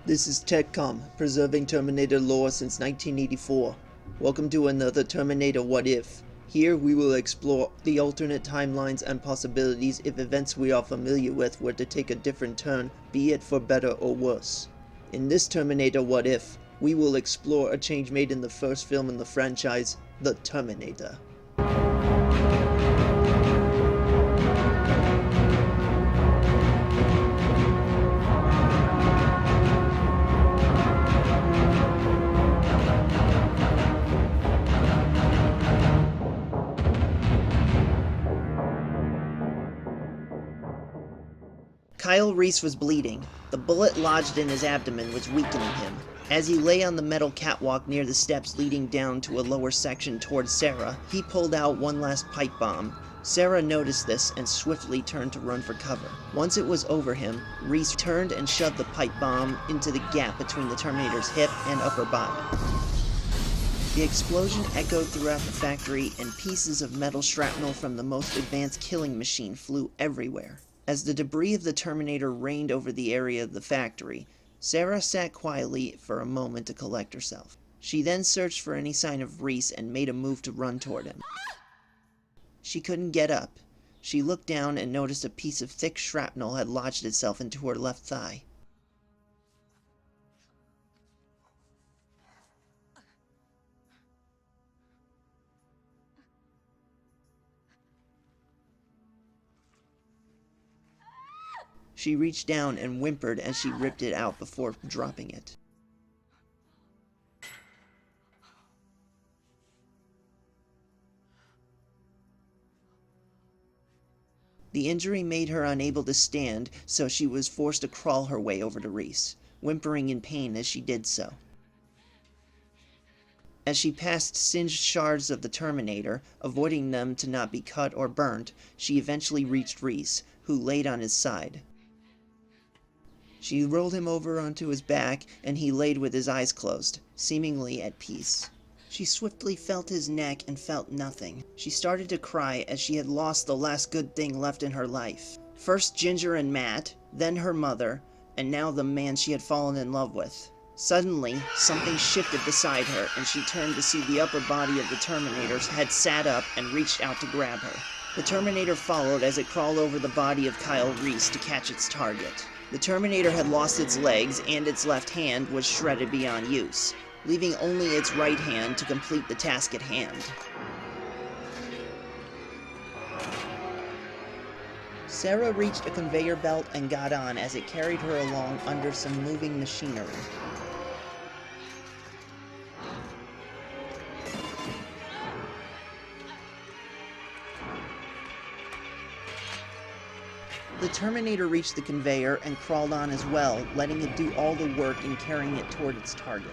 This is TechCom, preserving Terminator lore since 1984. Welcome to another Terminator What If. Here we will explore the alternate timelines and possibilities if events we are familiar with were to take a different turn, be it for better or worse. In this Terminator What If, we will explore a change made in the first film in the franchise, The Terminator. Kyle Reese was bleeding. The bullet lodged in his abdomen was weakening him. As he lay on the metal catwalk near the steps leading down to a lower section towards Sarah, he pulled out one last pipe bomb. Sarah noticed this and swiftly turned to run for cover. Once it was over him, Reese turned and shoved the pipe bomb into the gap between the Terminator's hip and upper body. The explosion echoed throughout the factory, and pieces of metal shrapnel from the most advanced killing machine flew everywhere. As the debris of the Terminator rained over the area of the factory, Sarah sat quietly for a moment to collect herself. She then searched for any sign of Reese and made a move to run toward him. She couldn't get up. She looked down and noticed a piece of thick shrapnel had lodged itself into her left thigh. She reached down and whimpered as she ripped it out before dropping it. The injury made her unable to stand, so she was forced to crawl her way over to Reese, whimpering in pain as she did so. As she passed singed shards of the Terminator, avoiding them to not be cut or burnt, she eventually reached Reese, who laid on his side. She rolled him over onto his back, and he laid with his eyes closed, seemingly at peace. She swiftly felt his neck and felt nothing. She started to cry as she had lost the last good thing left in her life. First Ginger and Matt, then her mother, and now the man she had fallen in love with. Suddenly, something shifted beside her, and she turned to see the upper body of the Terminator had sat up and reached out to grab her. The Terminator followed as it crawled over the body of Kyle Reese to catch its target. The Terminator had lost its legs, and its left hand was shredded beyond use, leaving only its right hand to complete the task at hand. Sarah reached a conveyor belt and got on as it carried her along under some moving machinery. The Terminator reached the conveyor and crawled on as well, letting it do all the work in carrying it toward its target.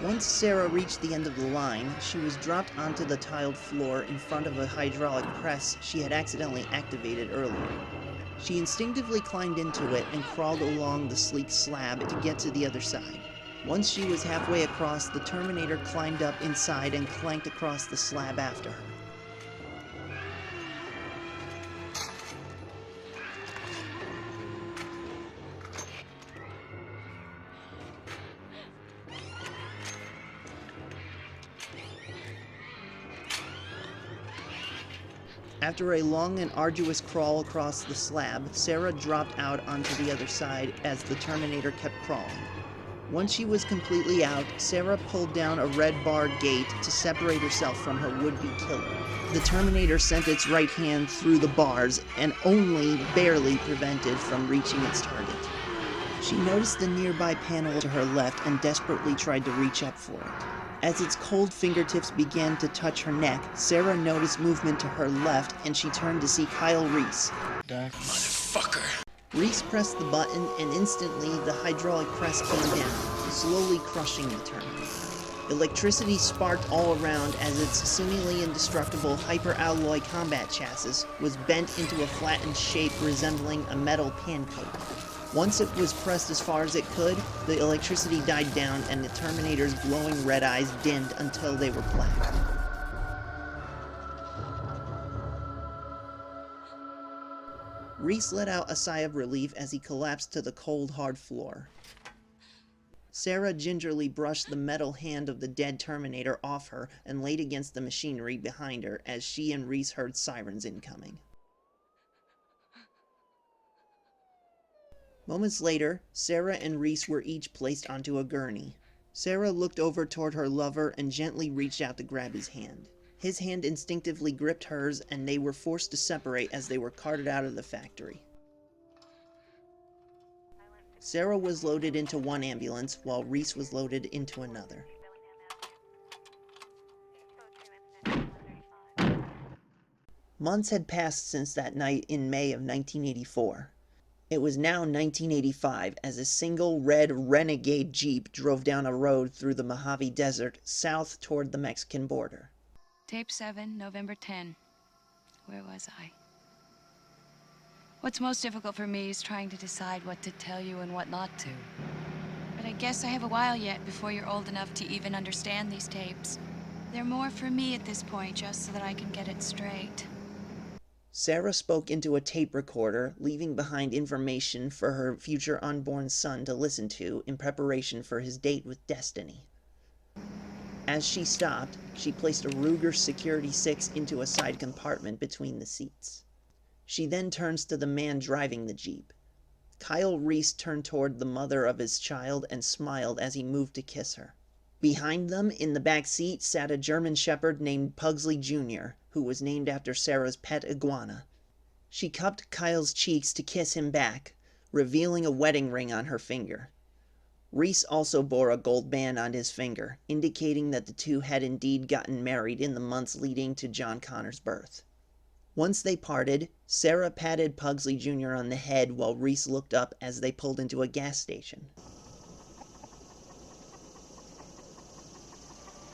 Once Sarah reached the end of the line, she was dropped onto the tiled floor in front of a hydraulic press she had accidentally activated earlier. She instinctively climbed into it and crawled along the sleek slab to get to the other side. Once she was halfway across, the Terminator climbed up inside and clanked across the slab after her. After a long and arduous crawl across the slab, Sarah dropped out onto the other side as the Terminator kept crawling. Once she was completely out, Sarah pulled down a red barred gate to separate herself from her would-be killer. The Terminator sent its right hand through the bars and only barely prevented from reaching its target. She noticed the nearby panel to her left and desperately tried to reach up for it. As its cold fingertips began to touch her neck, Sarah noticed movement to her left, and she turned to see Kyle Reese. Motherfucker! Reese pressed the button, and instantly the hydraulic press came down, slowly crushing the Terminator. Electricity sparked all around as its seemingly indestructible hyper-alloy combat chassis was bent into a flattened shape resembling a metal pancoat. Once it was pressed as far as it could, the electricity died down and the Terminator's glowing red eyes dimmed until they were black. Reese let out a sigh of relief as he collapsed to the cold, hard floor. Sarah gingerly brushed the metal hand of the dead Terminator off her and laid against the machinery behind her as she and Reese heard sirens incoming. Moments later, Sarah and Reese were each placed onto a gurney. Sarah looked over toward her lover and gently reached out to grab his hand. His hand instinctively gripped hers, and they were forced to separate as they were carted out of the factory. Sarah was loaded into one ambulance, while Reese was loaded into another. Months had passed since that night in May of 1984. It was now 1985 as a single red Renegade Jeep drove down a road through the Mojave Desert south toward the Mexican border. Tape 7, November 10. Where was I? What's most difficult for me is trying to decide what to tell you and what not to. But I guess I have a while yet before you're old enough to even understand these tapes. They're more for me at this point, just so that I can get it straight. Sarah spoke into a tape recorder, leaving behind information for her future unborn son to listen to in preparation for his date with Destiny. As she stopped, she placed a Ruger Security 6 into a side compartment between the seats. She then turns to the man driving the Jeep. Kyle Reese turned toward the mother of his child and smiled as he moved to kiss her. Behind them, in the back seat, sat a German Shepherd named Pugsley Jr., who was named after Sarah's pet iguana. She cupped Kyle's cheeks to kiss him back, revealing a wedding ring on her finger. Reese also bore a gold band on his finger, indicating that the two had indeed gotten married in the months leading to John Connor's birth. Once they parted, Sarah patted Pugsley Jr. on the head while Reese looked up as they pulled into a gas station.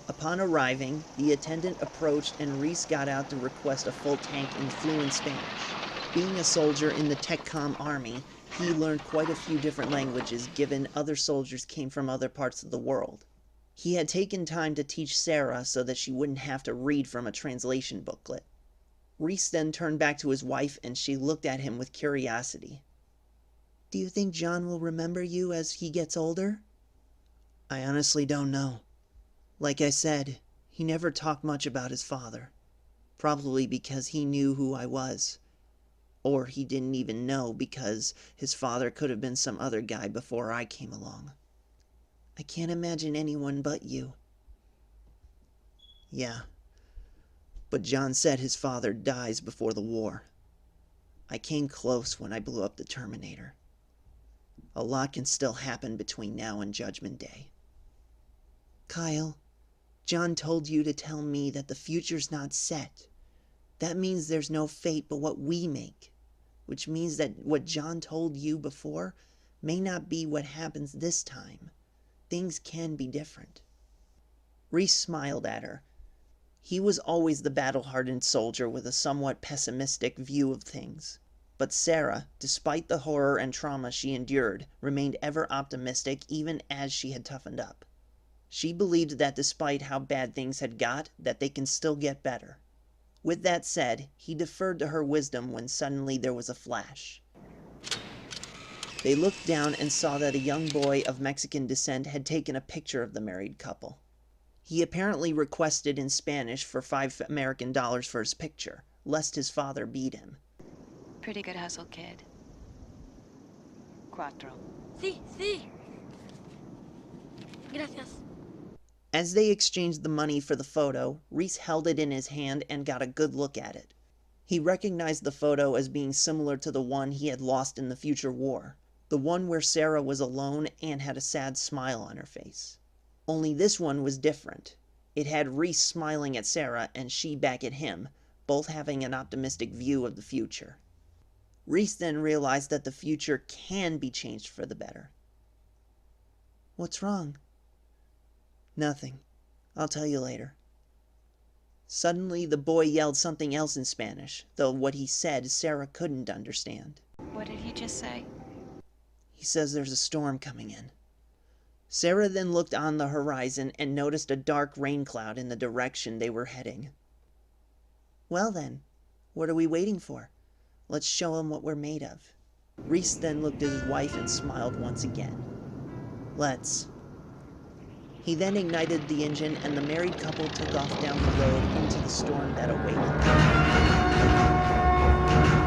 Upon arriving, the attendant approached and Reese got out to request a full tank in fluent Spanish. Being a soldier in the TechCom army, he learned quite a few different languages given other soldiers came from other parts of the world. He had taken time to teach Sarah so that she wouldn't have to read from a translation booklet. Reese then turned back to his wife and she looked at him with curiosity. "Do you think John will remember you as he gets older?" "I honestly don't know. Like I said, he never talked much about his father. Probably because he knew who I was. Or he didn't even know because his father could have been some other guy before I came along. I can't imagine anyone but you." "Yeah. But John said his father dies before the war. I came close when I blew up the Terminator. A lot can still happen between now and Judgment Day." "Kyle, John told you to tell me that the future's not set. That means there's no fate but what we make. Which means that what John told you before may not be what happens this time. Things can be different." Reese smiled at her. He was always the battle-hardened soldier with a somewhat pessimistic view of things. But Sarah, despite the horror and trauma she endured, remained ever optimistic even as she had toughened up. She believed that despite how bad things had got, that they can still get better. With that said, he deferred to her wisdom when suddenly there was a flash. They looked down and saw that a young boy of Mexican descent had taken a picture of the married couple. He apparently requested in Spanish for $5 American for his picture, lest his father beat him. Pretty good hustle, kid. Cuatro. Sí, sí. Gracias. As they exchanged the money for the photo, Reese held it in his hand and got a good look at it. He recognized the photo as being similar to the one he had lost in the future war, the one where Sarah was alone and had a sad smile on her face. Only this one was different. It had Reese smiling at Sarah and she back at him, both having an optimistic view of the future. Reese then realized that the future can be changed for the better. "What's wrong?" "Nothing. I'll tell you later." Suddenly, the boy yelled something else in Spanish, though what he said Sarah couldn't understand. What did he just say? "He says there's a storm coming in." Sarah then looked on the horizon and noticed a dark rain cloud in the direction they were heading. "Well then, what are we waiting for? Let's show him what we're made of." Reese then looked at his wife and smiled once again. "Let's." He then ignited the engine and the married couple took off down the road into the storm that awaited them.